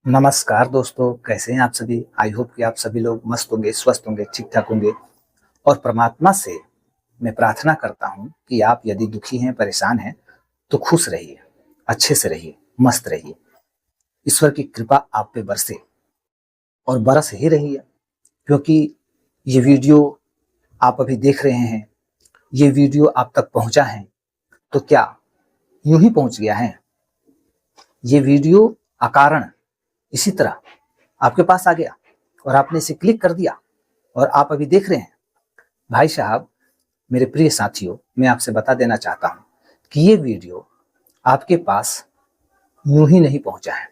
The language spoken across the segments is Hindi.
नमस्कार दोस्तों, कैसे हैं आप सभी। आई होप कि आप सभी लोग मस्त होंगे, स्वस्थ होंगे, ठीक ठाक होंगे। और परमात्मा से मैं प्रार्थना करता हूं कि आप यदि दुखी हैं, परेशान हैं, तो खुश रहिए, अच्छे से रहिए, मस्त रहिए। ईश्वर की कृपा आप पे बरसे और बरस ही रही है, क्योंकि ये वीडियो आप अभी देख रहे हैं, ये वीडियो आप तक पहुंचा है तो क्या यूं ही पहुंच गया है? ये वीडियो अकारण इसी तरह आपके पास आ गया और आपने इसे क्लिक कर दिया और आप अभी देख रहे हैं। भाई साहब, मेरे प्रिय साथियों, मैं आपसे बता देना चाहता हूं कि ये वीडियो आपके पास यूं ही नहीं पहुंचा है,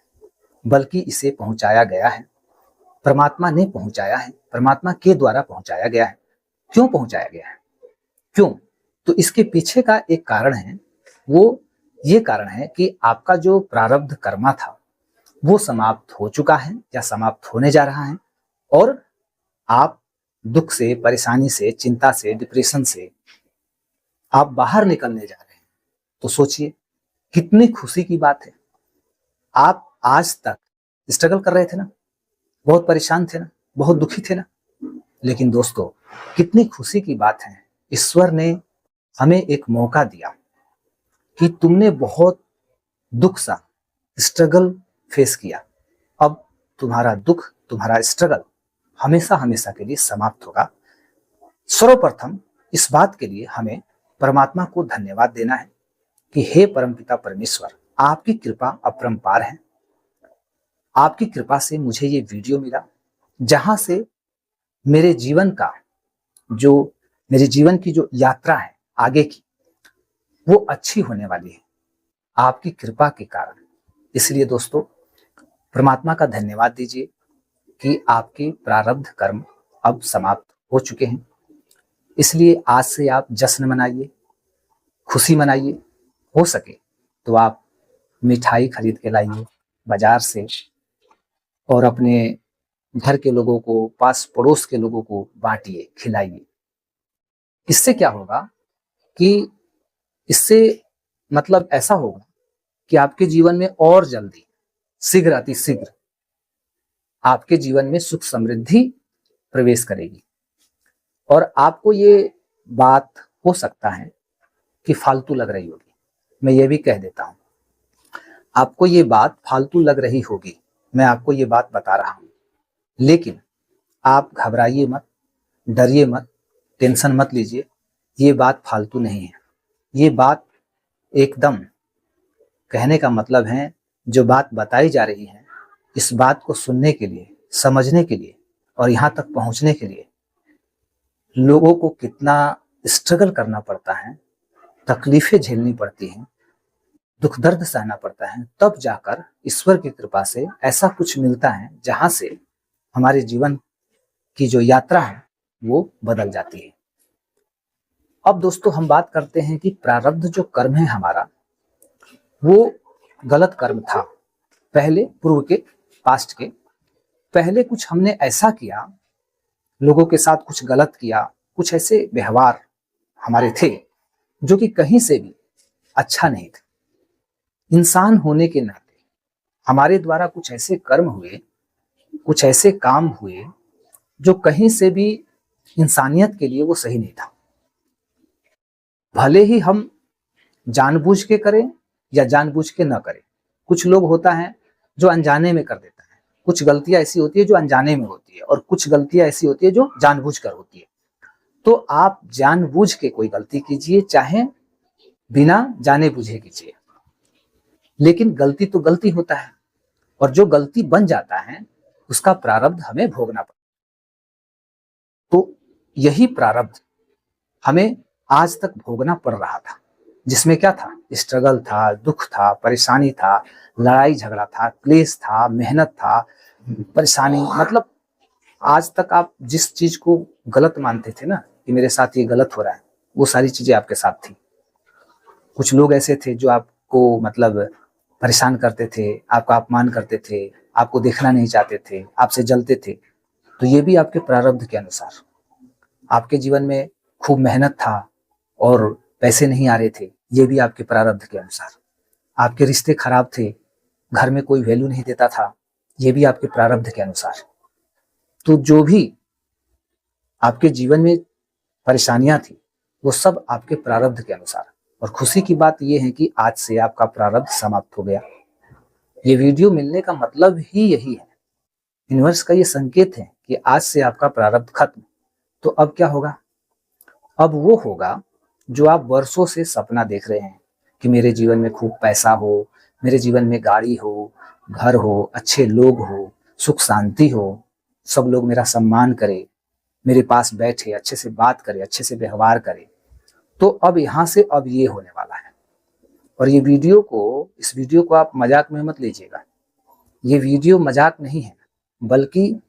बल्कि इसे पहुंचाया गया है। परमात्मा ने पहुंचाया है, परमात्मा के द्वारा पहुंचाया गया है। क्यों पहुंचाया गया है? क्यों? तो इसके पीछे का एक कारण है। वो ये कारण है कि आपका जो प्रारब्ध कर्मा था वो समाप्त हो चुका है या समाप्त होने जा रहा है, और आप दुख से, परेशानी से, चिंता से, डिप्रेशन से आप बाहर निकलने जा रहे हैं। तो सोचिए, कितनी खुशी की बात है। आप आज तक स्ट्रगल कर रहे थे ना, बहुत परेशान थे ना, बहुत दुखी थे ना। लेकिन दोस्तों, कितनी खुशी की बात है, ईश्वर ने हमें एक मौका दिया कि तुमने बहुत दुख सा स्ट्रगल फेस किया। अब तुम्हारा दुख, तुम्हारा स्ट्रगल हमेशा हमेशा के लिए समाप्त होगा। सर्वप्रथम इस बात के लिए हमें परमात्मा को धन्यवाद देना है कि हे परमपिता परमेश्वर, आपकी कृपा अपरंपार है। आपकी कृपा से मुझे ये वीडियो मिला, जहां से मेरे जीवन का जो मेरे जीवन की जो यात्रा है आगे की, वो अच्छी होने वाली है आपकी कृपा के कारण। इसलिए दोस्तों, परमात्मा का धन्यवाद दीजिए कि आपके प्रारब्ध कर्म अब समाप्त हो चुके हैं। इसलिए आज से आप जश्न मनाइए, खुशी मनाइए। हो सके तो आप मिठाई खरीद के लाइए बाजार से, और अपने घर के लोगों को, पास पड़ोस के लोगों को बांटिए, खिलाइए। इससे क्या होगा कि इससे मतलब ऐसा होगा कि आपके जीवन में और जल्दी, शीघ्र, अति शीघ्र आपके जीवन में सुख समृद्धि प्रवेश करेगी। और आपको ये बात हो सकता है कि फालतू लग रही होगी, मैं ये भी कह देता हूं, आपको ये बात फालतू लग रही होगी, मैं आपको ये बात बता रहा हूं। लेकिन आप घबराइए मत, डरिए मत, टेंशन मत लीजिए। ये बात फालतू नहीं है। ये बात एकदम, कहने का मतलब है, जो बात बताई जा रही है, इस बात को सुनने के लिए, समझने के लिए और यहाँ तक पहुंचने के लिए लोगों को कितना स्ट्रगल करना पड़ता है, तकलीफें झेलनी पड़ती हैं, दुख दर्द सहना पड़ता है, तब जाकर ईश्वर की कृपा से ऐसा कुछ मिलता है जहां से हमारे जीवन की जो यात्रा है वो बदल जाती है। अब दोस्तों, हम बात करते हैं कि प्रारब्ध जो कर्म है हमारा, वो गलत कर्म था। पहले, पूर्व के, पास्ट के, पहले कुछ हमने ऐसा किया, लोगों के साथ कुछ गलत किया, कुछ ऐसे व्यवहार हमारे थे जो कि कहीं से भी अच्छा नहीं थे। इंसान होने के नाते हमारे द्वारा कुछ ऐसे कर्म हुए, कुछ ऐसे काम हुए जो कहीं से भी इंसानियत के लिए वो सही नहीं था। भले ही हम जानबूझ के करें या जानबूझ के न करें। कुछ लोग होता है जो अनजाने में कर देता है, कुछ गलतियां ऐसी होती है जो अनजाने में होती है, और कुछ गलतियां ऐसी होती है जो जानबूझ कर होती है। तो आप जानबूझ के कोई गलती कीजिए, चाहे बिना जाने बुझे कीजिए, लेकिन गलती तो गलती होता है, और जो गलती बन जाता है उसका प्रारब्ध हमें भोगना पड़ता है। तो यही प्रारब्ध हमें आज तक भोगना पड़ रहा था, जिसमें क्या था? स्ट्रगल था, दुख था, परेशानी था, लड़ाई झगड़ा था, क्लेश था, मेहनत था, परेशानी, मतलब आज तक आप जिस चीज को गलत मानते थे ना, कि मेरे साथ ये गलत हो रहा है, वो सारी चीजें आपके साथ थी। कुछ लोग ऐसे थे जो आपको मतलब परेशान करते थे, आपका अपमान करते थे, आपको देखना नहीं चाहते थे, आपसे जलते थे। तो ये भी आपके प्रारब्ध के अनुसार। आपके जीवन में खूब मेहनत था और पैसे नहीं आ रहे थे, ये भी आपके प्रारब्ध के अनुसार। आपके रिश्ते खराब थे, घर में कोई वैल्यू नहीं देता था, ये भी आपके प्रारब्ध के अनुसार। तो जो भी आपके जीवन में परेशानियां थी वो सब आपके प्रारब्ध के अनुसार। और खुशी की बात यह है कि आज से आपका प्रारब्ध समाप्त हो गया। ये वीडियो मिलने का मतलब ही यही है, यूनिवर्स का ये संकेत है कि आज से आपका प्रारब्ध खत्म। तो अब क्या होगा? अब वो होगा जो आप वर्षों से सपना देख रहे हैं कि मेरे जीवन में खूब पैसा हो, मेरे जीवन में गाड़ी हो, घर हो, अच्छे लोग हो, सुख शांति हो, सब लोग मेरा सम्मान करे, मेरे पास बैठे, अच्छे से बात करे, अच्छे से व्यवहार करे। तो अब यहाँ से अब ये होने वाला है। और ये इस वीडियो को आप मजाक में मत लीजिएगा। ये वीडियो मजाक नहीं है, बल्कि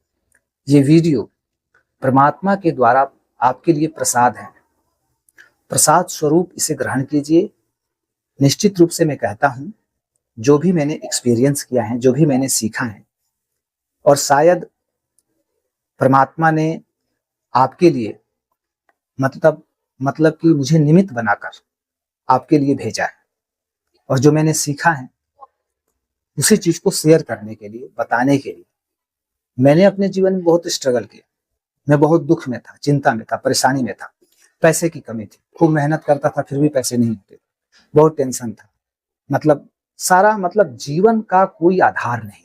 ये वीडियो परमात्मा के द्वारा आपके लिए प्रसाद है। प्रसाद स्वरूप इसे ग्रहण कीजिए। निश्चित रूप से मैं कहता हूं, जो भी मैंने एक्सपीरियंस किया है, जो भी मैंने सीखा है, और शायद परमात्मा ने आपके लिए मतलब कि मुझे निमित्त बनाकर आपके लिए भेजा है। और जो मैंने सीखा है उसी चीज को शेयर करने के लिए, बताने के लिए। मैंने अपने जीवन में बहुत स्ट्रगल किया, मैं बहुत दुख में था, चिंता में था, परेशानी में था, पैसे की कमी थी, खूब मेहनत करता था फिर भी पैसे नहीं होते, बहुत टेंशन था, मतलब जीवन का कोई आधार नहीं।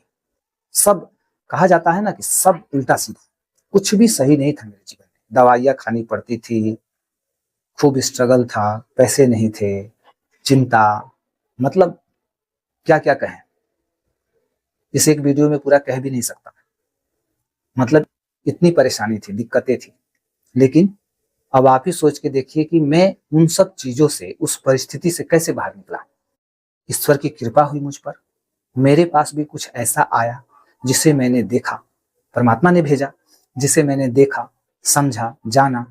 सब कहा जाता है ना कि सब उल्टा सीधा, कुछ भी सही नहीं था मेरे जीवन में। दवाइयाँ खानी पड़ती थी, खूब स्ट्रगल था, पैसे नहीं थे, चिंता, मतलब क्या क्या कहें, इस एक वीडियो में पूरा कह भी नहीं सकता। मतलब इतनी परेशानी थी, दिक्कतें थी। लेकिन अब आप ही सोच के देखिए कि मैं उन सब चीजों से, उस परिस्थिति से कैसे बाहर निकला। ईश्वर की कृपा हुई मुझ पर, मेरे पास भी कुछ ऐसा आया जिसे मैंने देखा, परमात्मा ने भेजा, जिसे मैंने देखा, समझा, जाना,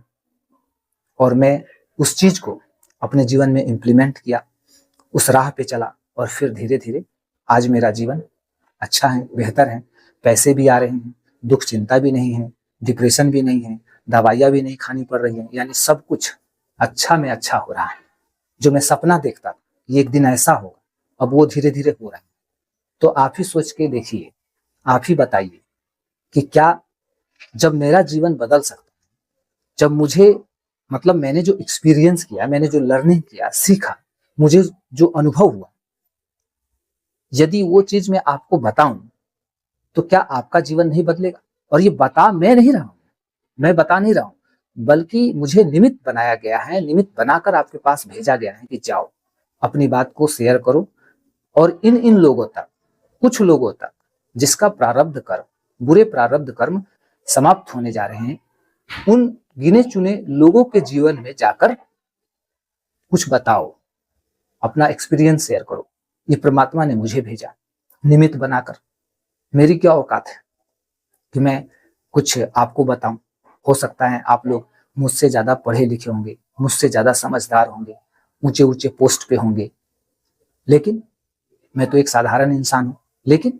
और मैं उस चीज को अपने जीवन में इम्प्लीमेंट किया, उस राह पे चला, और फिर धीरे धीरे आज मेरा जीवन अच्छा है, बेहतर है। पैसे भी आ रहे हैं, दुख चिंता भी नहीं है, डिप्रेशन भी नहीं है, दवाइयाँ भी नहीं खानी पड़ रही है, यानी सब कुछ अच्छा में अच्छा हो रहा है। जो मैं सपना देखता था ये एक दिन ऐसा होगा, अब वो धीरे धीरे हो रहा है। तो आप ही सोच के देखिए, आप ही बताइए कि क्या जब मेरा जीवन बदल सकता है, जब मुझे मैंने जो एक्सपीरियंस किया, मैंने जो लर्निंग किया, सीखा, मुझे जो अनुभव हुआ, यदि वो चीज मैं आपको बताऊं तो क्या आपका जीवन नहीं बदलेगा? और ये मैं नहीं रहा हूं, मैं बता नहीं रहा हूं, बल्कि मुझे निमित्त बनाया गया है, निमित्त बनाकर आपके पास भेजा गया है कि जाओ अपनी बात को शेयर करो। और इन लोगों तक, कुछ लोगों तक जिसका प्रारब्ध कर्म, बुरे प्रारब्ध कर्म समाप्त होने जा रहे हैं, उन गिने चुने लोगों के जीवन में जाकर कुछ बताओ, अपना एक्सपीरियंस शेयर करो। ये परमात्मा ने मुझे भेजा निमित्त बनाकर। मेरी क्या औकात है कि मैं कुछ आपको बताऊं। हो सकता है आप लोग मुझसे ज्यादा पढ़े लिखे होंगे, मुझसे ज्यादा समझदार होंगे, ऊंचे ऊंचे पोस्ट पे होंगे, लेकिन मैं तो एक साधारण इंसान हूं। लेकिन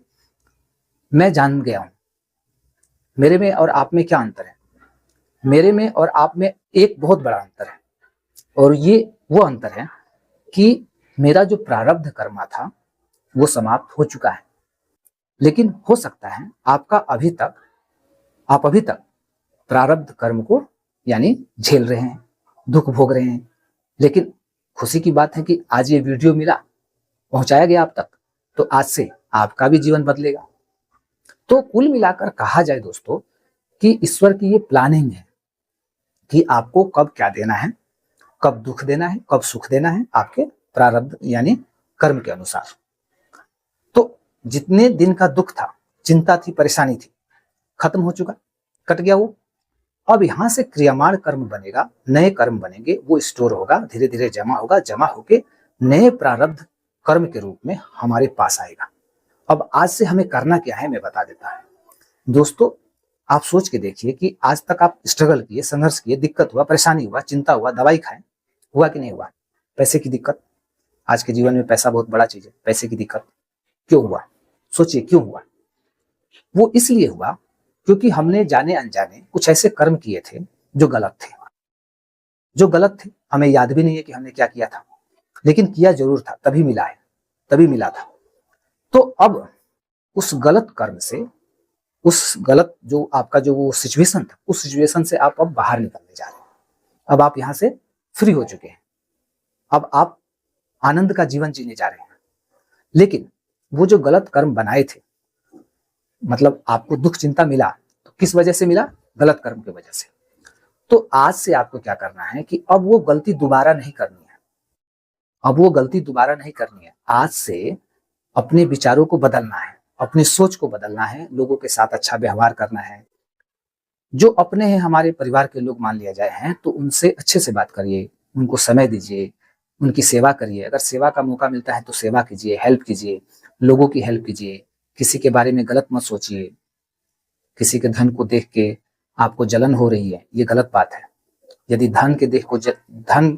मैं जान गया हूं मेरे में और आप में क्या अंतर है। मेरे में और आप में एक बहुत बड़ा अंतर है, और ये वो अंतर है कि मेरा जो प्रारब्ध कर्म था वो समाप्त हो चुका है। लेकिन हो सकता है आप अभी तक प्रारब्ध कर्म को यानी झेल रहे हैं, दुख भोग रहे हैं। लेकिन खुशी की बात है कि आज ये वीडियो मिला, पहुंचाया गया आप तक, तो आज से आपका भी जीवन बदलेगा। तो कुल मिलाकर कहा जाए दोस्तों कि ईश्वर की ये प्लानिंग है कि आपको कब क्या देना है, कब दुख देना है, कब सुख देना है, आपके प्रारब्ध यानी कर्म के अनुसार। तो जितने दिन का दुख था, चिंता थी, परेशानी थी, खत्म हो चुका, कट गया वो। अब यहां से क्रियामाण कर्म बनेगा, नए कर्म बनेंगे, वो स्टोर होगा, धीरे धीरे जमा होगा, जमा होके नए प्रारब्ध कर्म के रूप में हमारे पास आएगा। अब आज से हमें करना क्या है मैं बता देता हूं दोस्तों। आप सोच के देखिए कि आज तक आप स्ट्रगल किए, संघर्ष किए, दिक्कत हुआ, परेशानी हुआ, चिंता हुआ, दवाई खाए, हुआ कि नहीं हुआ? पैसे की दिक्कत, आज के जीवन में पैसा बहुत बड़ा चीज है। पैसे की दिक्कत क्यों हुआ? सोचिए क्यों हुआ? वो इसलिए हुआ क्योंकि हमने जाने अनजाने कुछ ऐसे कर्म किए थे जो गलत थे। हमें याद भी नहीं है कि हमने क्या किया था, लेकिन किया जरूर था, तभी मिला था। तो अब उस गलत कर्म से, उस गलत जो आपका जो वो सिचुएशन था, उस सिचुएशन से आप अब बाहर निकलने जा रहे हैं। अब आप यहाँ से फ्री हो चुके हैं, अब आप आनंद का जीवन जीने जा रहे हैं। लेकिन वो जो गलत कर्म बनाए थे, मतलब आपको दुख चिंता मिला, तो किस वजह से मिला? गलत कर्म की वजह से। तो आज से आपको क्या करना है कि अब वो गलती दोबारा नहीं करनी है। अब वो गलती दोबारा नहीं करनी है। आज से अपने विचारों को बदलना है, अपनी सोच को बदलना है, लोगों के साथ अच्छा व्यवहार करना है। जो अपने हैं, हमारे परिवार के लोग मान लिया जाए हैं, तो उनसे अच्छे से बात करिए, उनको समय दीजिए, उनकी सेवा करिए। अगर सेवा का मौका मिलता है तो सेवा कीजिए, हेल्प कीजिए, लोगों की हेल्प कीजिए। किसी के बारे में गलत मत सोचिए। किसी के धन को देख के आपको जलन हो रही है, ये गलत बात है। यदि धन के देख को धन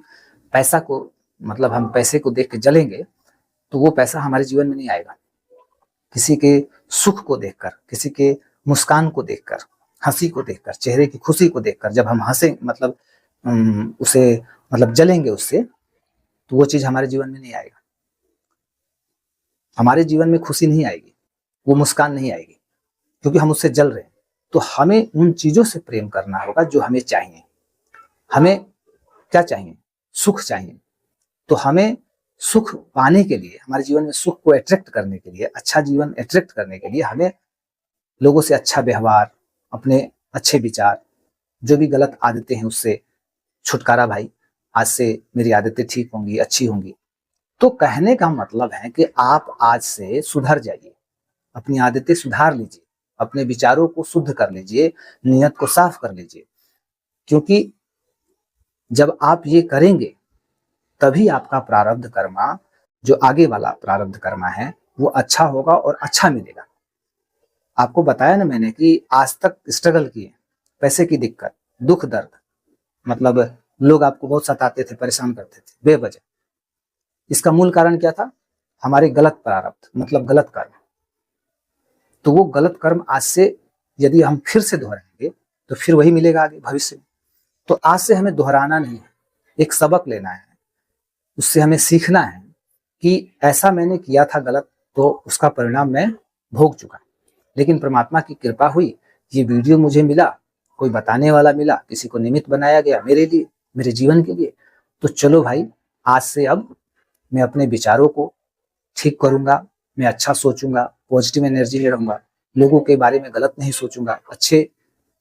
पैसा को, मतलब हम पैसे को देख के जलेंगे, तो वो पैसा हमारे जीवन में नहीं आएगा। किसी के सुख को देखकर, किसी के मुस्कान को देखकर, हंसी को देखकर, चेहरे की खुशी को देखकर जब हम हंसे, मतलब उसे मतलब जलेंगे उससे, तो वो चीज हमारे जीवन में नहीं आएगा। हमारे जीवन में खुशी नहीं आएगी, वो मुस्कान नहीं आएगी, क्योंकि हम उससे जल रहे हैं। तो हमें उन चीजों से प्रेम करना होगा जो हमें चाहिए। हमें क्या चाहिए? सुख चाहिए। तो हमें सुख पाने के लिए, हमारे जीवन में सुख को अट्रैक्ट करने के लिए, अच्छा जीवन अट्रैक्ट करने के लिए हमें लोगों से अच्छा व्यवहार, अपने अच्छे विचार, जो भी गलत आदतें हैं उससे छुटकारा। भाई आज से मेरी आदतें ठीक होंगी, अच्छी होंगी। तो कहने का मतलब है कि आप आज से सुधर जाइए, अपनी आदतें सुधार लीजिए, अपने विचारों को शुद्ध कर लीजिए, नियत को साफ कर लीजिए। क्योंकि जब आप ये करेंगे तभी आपका प्रारब्ध कर्मा, जो आगे वाला प्रारब्ध कर्मा है, वो अच्छा होगा और अच्छा मिलेगा। आपको बताया ना मैंने कि आज तक स्ट्रगल किए, पैसे की दिक्कत, दुख दर्द, मतलब लोग आपको बहुत सताते थे, परेशान करते थे बेवजह। इसका मूल कारण क्या था? हमारे गलत प्रारब्ध, मतलब गलत कर्म। तो वो गलत कर्म आज से यदि हम फिर से दोहराएंगे तो फिर वही मिलेगा आगे भविष्य में। तो आज से हमें दोहराना नहीं है, एक सबक लेना है, उससे हमें सीखना है कि ऐसा मैंने किया था गलत, तो उसका परिणाम मैं भोग चुका। लेकिन परमात्मा की कृपा हुई, ये वीडियो मुझे मिला, कोई बताने वाला मिला, किसी को निमित्त बनाया गया मेरे लिए, मेरे जीवन के लिए। तो चलो भाई, आज से अब मैं अपने विचारों को ठीक करूंगा, मैं अच्छा सोचूंगा, पॉजिटिव एनर्जी में रहूंगा, लोगों के बारे में गलत नहीं सोचूंगा, अच्छे,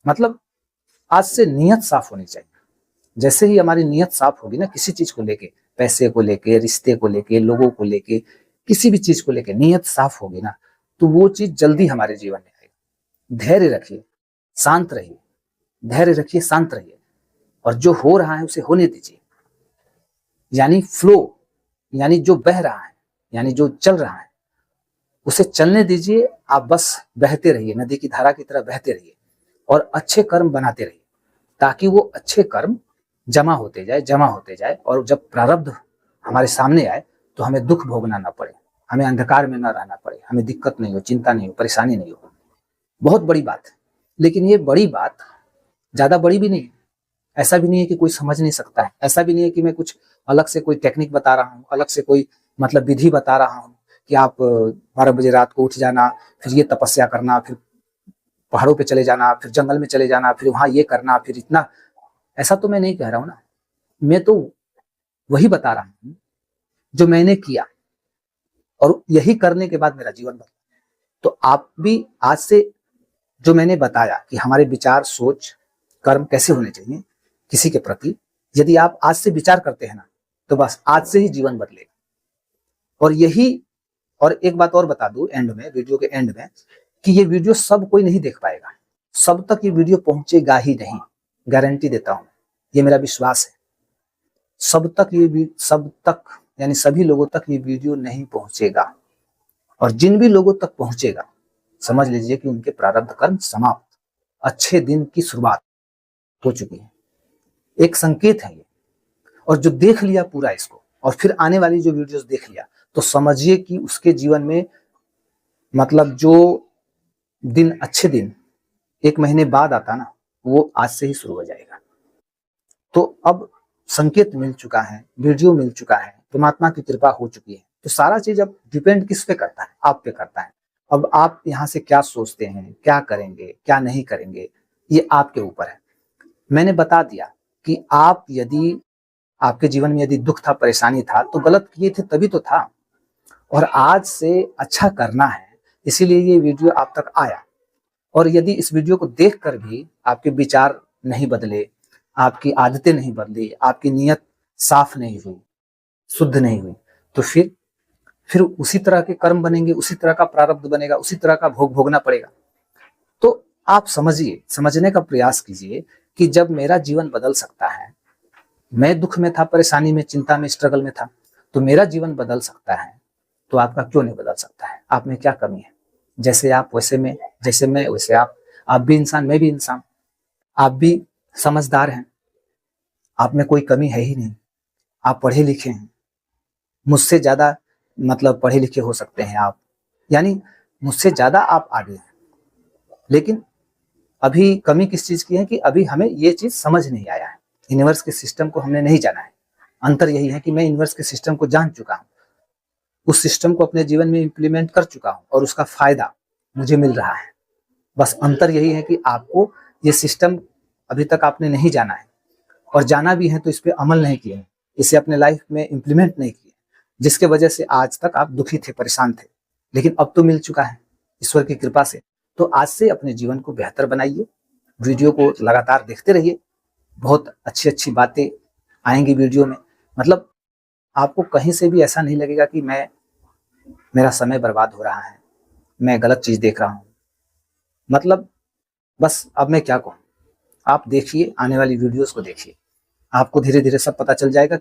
मतलब आज से नियत साफ होनी चाहिए। जैसे ही हमारी नियत साफ होगी ना, किसी चीज को लेके, पैसे को लेके, रिश्ते को लेके, लोगों को लेके, किसी भी चीज को लेके नियत साफ होगी ना, तो वो चीज जल्दी हमारे जीवन में आएगी। धैर्य रखिए, शांत रहिए, धैर्य रखिए, शांत रहिए, और जो हो रहा है उसे होने दीजिए। यानी फ्लो, यानी जो बह रहा है, यानी जो चल रहा है, उसे चलने दीजिए। आप बस बहते रहिए, नदी की धारा की तरह बहते रहिए, और अच्छे कर्म बनाते रहिए, ताकि वो अच्छे कर्म जमा होते जाए, जमा होते जाए, और जब प्रारब्ध हमारे सामने आए तो हमें दुख भोगना ना पड़े, हमें अंधकार में ना रहना पड़े, हमें दिक्कत नहीं हो, चिंता नहीं हो, परेशानी नहीं हो। बहुत बड़ी बात है। लेकिन ये बड़ी बात ज्यादा बड़ी भी नहीं है। ऐसा भी नहीं है कि कोई समझ नहीं सकता है, ऐसा भी नहीं है कि मैं कुछ अलग से कोई टेक्निक बता रहा हूँ, अलग से कोई मतलब विधि बता रहा हूँ कि आप 12 बजे रात को उठ जाना, फिर ये तपस्या करना, फिर पहाड़ों पे चले जाना, फिर जंगल में चले जाना, फिर वहां ये करना, फिर इतना। ऐसा तो मैं नहीं कह रहा हूं ना, मैं तो वही बता रहा हूं जो मैंने किया, और यही करने के बाद मेरा जीवन बदला। तो आप भी आज से जो मैंने बताया कि हमारे विचार, सोच, कर्म कैसे होने चाहिए किसी के प्रति, यदि आप आज से विचार करते हैं ना, तो बस आज से ही जीवन बदलेगा। और यही, और एक बात और बता दूं एंड में, वीडियो के एंड में, कि ये वीडियो सब कोई नहीं देख पाएगा, सब तक ये वीडियो पहुंचेगा ही नहीं, गारंटी देता हूं, ये मेरा विश्वास है। सब तक यानी सभी लोगों तक ये वीडियो नहीं पहुंचेगा, और जिन भी लोगों तक पहुंचेगा, समझ लीजिए कि उनके प्रारब्ध कर्म समाप्त, अच्छे दिन की शुरुआत हो चुकी है। एक संकेत है ये। और जो देख लिया पूरा इसको, और फिर आने वाली जो वीडियोस देख लिया, तो समझिए कि उसके जीवन में, मतलब जो दिन, अच्छे दिन 1 महीने बाद आता ना, वो आज से ही शुरू हो जाएगा। तो अब संकेत मिल चुका है, वीडियो मिल चुका है, परमात्मा की कृपा हो चुकी है। तो सारा चीज अब डिपेंड किस पे करता है? आप पे करता है। अब आप यहाँ से क्या सोचते हैं, क्या करेंगे, क्या नहीं करेंगे, ये आपके ऊपर है। मैंने बता दिया कि आप यदि आपके जीवन में यदि दुख था, परेशानी था, तो गलत किए थे तभी तो था, और आज से अच्छा करना है, इसीलिए ये वीडियो आप तक आया। और यदि इस वीडियो को देखकर भी आपके विचार नहीं बदले, आपकी आदतें नहीं बदली, आपकी नीयत साफ नहीं हुई, शुद्ध नहीं हुई, तो फिर उसी तरह के कर्म बनेंगे, उसी तरह का प्रारब्ध बनेगा, उसी तरह का भोग भोगना पड़ेगा। तो आप समझिए, समझने का प्रयास कीजिए कि जब मेरा जीवन बदल सकता है, मैं दुख में था, परेशानी में, चिंता में, स्ट्रगल में था, तो मेरा जीवन बदल सकता है, तो आपका क्यों नहीं बदल सकता है? आप में क्या कमी है? जैसे आप वैसे में, जैसे मैं वैसे आप भी इंसान, मैं भी इंसान, आप भी समझदार हैं, आप में कोई कमी है ही नहीं, आप पढ़े लिखे हैं, मुझसे ज्यादा मतलब पढ़े लिखे हो सकते हैं आप, यानी मुझसे ज्यादा आप आगे हैं। लेकिन अभी कमी किस चीज की है कि अभी हमें ये चीज समझ नहीं आया है, यूनिवर्स के सिस्टम को हमने नहीं जाना है। अंतर यही है कि मैं यूनिवर्स के सिस्टम को जान चुका हूँ, उस सिस्टम को अपने जीवन में इंप्लीमेंट कर चुका हूँ, और उसका फायदा मुझे मिल रहा है। बस अंतर यही है कि आपको ये सिस्टम अभी तक आपने नहीं जाना है, और जाना भी है तो इस पर अमल नहीं किए, इसे अपने लाइफ में इंप्लीमेंट नहीं किए, जिसके वजह से आज तक आप दुखी थे, परेशान थे। लेकिन अब तो मिल चुका है ईश्वर की कृपा से। तो आज से अपने जीवन को बेहतर बनाइए, वीडियो को लगातार देखते रहिए, बहुत अच्छी अच्छी बातें आएंगी वीडियो में। मतलब आपको कहीं से भी ऐसा नहीं लगेगा कि मेरा समय बर्बाद हो रहा है, मैं गलत चीज देख रहा हूँ। मतलब बस अब मैं क्या कहूँ, आप देखिए, आने वाली वीडियोस को देखिए, आपको धीरे धीरे सब पता चल जाएगा।